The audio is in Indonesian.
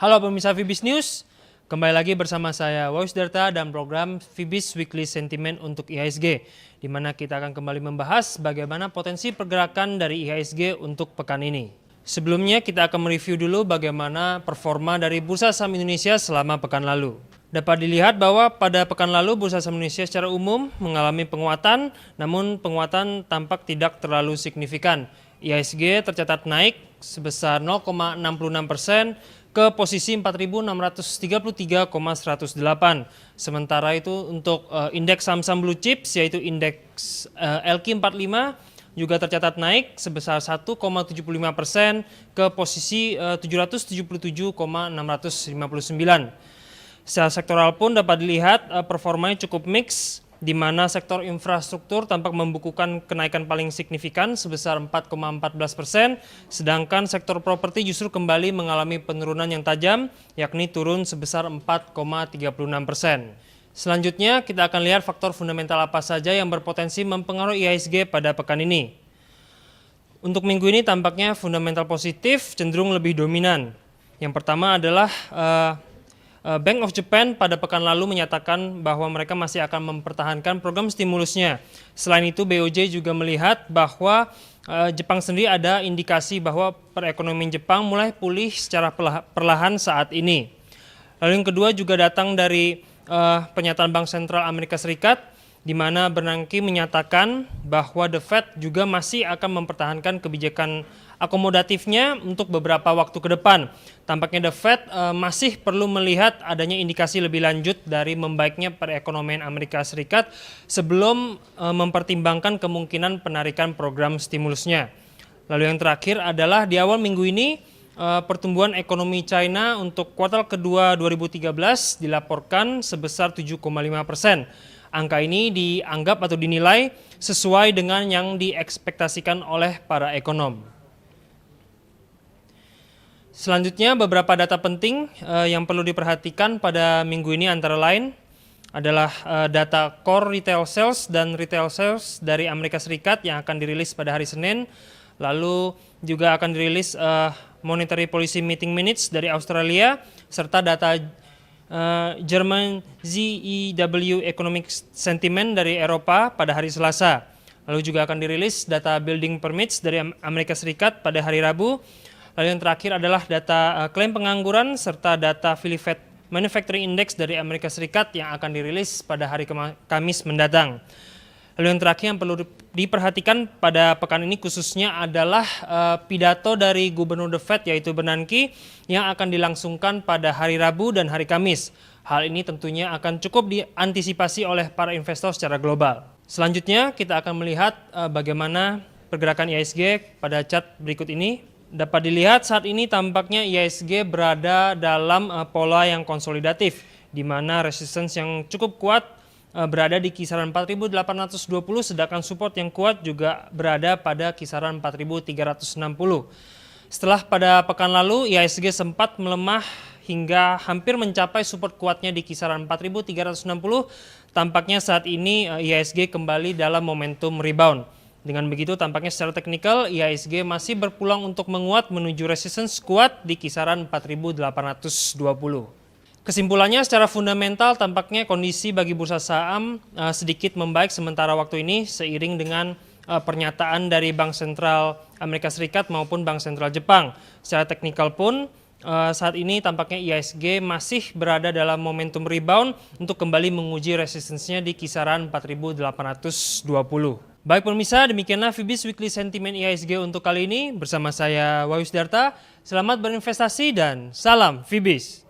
Halo pemirsa Fibis News, kembali lagi bersama saya Wahyu Darta dan program Fibis Weekly Sentiment untuk IHSG, di mana kita akan kembali membahas bagaimana potensi pergerakan dari IHSG untuk pekan ini. Sebelumnya kita akan mereview dulu bagaimana performa dari Bursa Saham Indonesia selama pekan lalu. Dapat dilihat bahwa pada pekan lalu Bursa Saham Indonesia secara umum mengalami penguatan, namun penguatan tampak tidak terlalu signifikan. IHSG tercatat naik sebesar 0,66% ke posisi 4.633,108. Sementara itu untuk indeks saham-saham blue chips yaitu indeks LQ45 juga tercatat naik sebesar 1,75% ke posisi 777,659. Secara sektoral pun dapat dilihat performanya cukup mix, di mana sektor infrastruktur tampak membukukan kenaikan paling signifikan sebesar 4,14%, sedangkan sektor properti justru kembali mengalami penurunan yang tajam, yakni turun sebesar 4,36%. Selanjutnya kita akan lihat faktor fundamental apa saja yang berpotensi mempengaruhi IHSG pada pekan ini. Untuk minggu ini tampaknya fundamental positif cenderung lebih dominan. Yang pertama adalah Bank of Japan pada pekan lalu menyatakan bahwa mereka masih akan mempertahankan program stimulusnya. Selain itu, BOJ juga melihat bahwa Jepang sendiri ada indikasi bahwa perekonomian Jepang mulai pulih secara perlahan saat ini. Lalu yang kedua juga datang dari pernyataan Bank Sentral Amerika Serikat, di mana Bernanke menyatakan bahwa The Fed juga masih akan mempertahankan kebijakan akomodatifnya untuk beberapa waktu ke depan. Tampaknya The Fed masih perlu melihat adanya indikasi lebih lanjut dari membaiknya perekonomian Amerika Serikat sebelum mempertimbangkan kemungkinan penarikan program stimulusnya. Lalu yang terakhir adalah di awal minggu ini pertumbuhan ekonomi China untuk kuartal kedua 2013 dilaporkan sebesar 7,5%. Angka ini dianggap atau dinilai sesuai dengan yang diekspektasikan oleh para ekonom. Selanjutnya beberapa data penting yang perlu diperhatikan pada minggu ini antara lain adalah data core retail sales dan retail sales dari Amerika Serikat yang akan dirilis pada hari Senin. Lalu juga akan dirilis monetary policy meeting minutes dari Australia serta data German ZEW Economic Sentiment dari Eropa pada hari Selasa. Lalu juga akan dirilis data building permits dari Amerika Serikat pada hari Rabu. Lalu yang terakhir adalah data klaim pengangguran serta data Philly Fed Manufacturing Index dari Amerika Serikat yang akan dirilis pada hari Kamis mendatang. Lalu yang terakhir yang perlu diperhatikan pada pekan ini khususnya adalah pidato dari Gubernur The Fed yaitu Bernanke yang akan dilangsungkan pada hari Rabu dan hari Kamis. Hal ini tentunya akan cukup diantisipasi oleh para investor secara global. Selanjutnya kita akan melihat bagaimana pergerakan IHSG pada chart berikut ini. Dapat dilihat saat ini tampaknya IHSG berada dalam pola yang konsolidatif, di mana resistance yang cukup kuat berada di kisaran 4.820, sedangkan support yang kuat juga berada pada kisaran 4.360. Setelah pada pekan lalu IHSG sempat melemah hingga hampir mencapai support kuatnya di kisaran 4.360, tampaknya saat ini IHSG kembali dalam momentum rebound. Dengan begitu tampaknya secara teknikal IHSG masih berpeluang untuk menguat menuju resistance kuat di kisaran 4.820. Kesimpulannya secara fundamental tampaknya kondisi bagi bursa saham sedikit membaik sementara waktu ini seiring dengan pernyataan dari Bank Sentral Amerika Serikat maupun Bank Sentral Jepang. Secara teknikal pun saat ini tampaknya IHSG masih berada dalam momentum rebound untuk kembali menguji resistance-nya di kisaran 4.820. Baik pemirsa, demikianlah Fibis Weekly Sentiment IHSG untuk kali ini bersama saya Wahyu Darta. Selamat berinvestasi dan salam Fibis.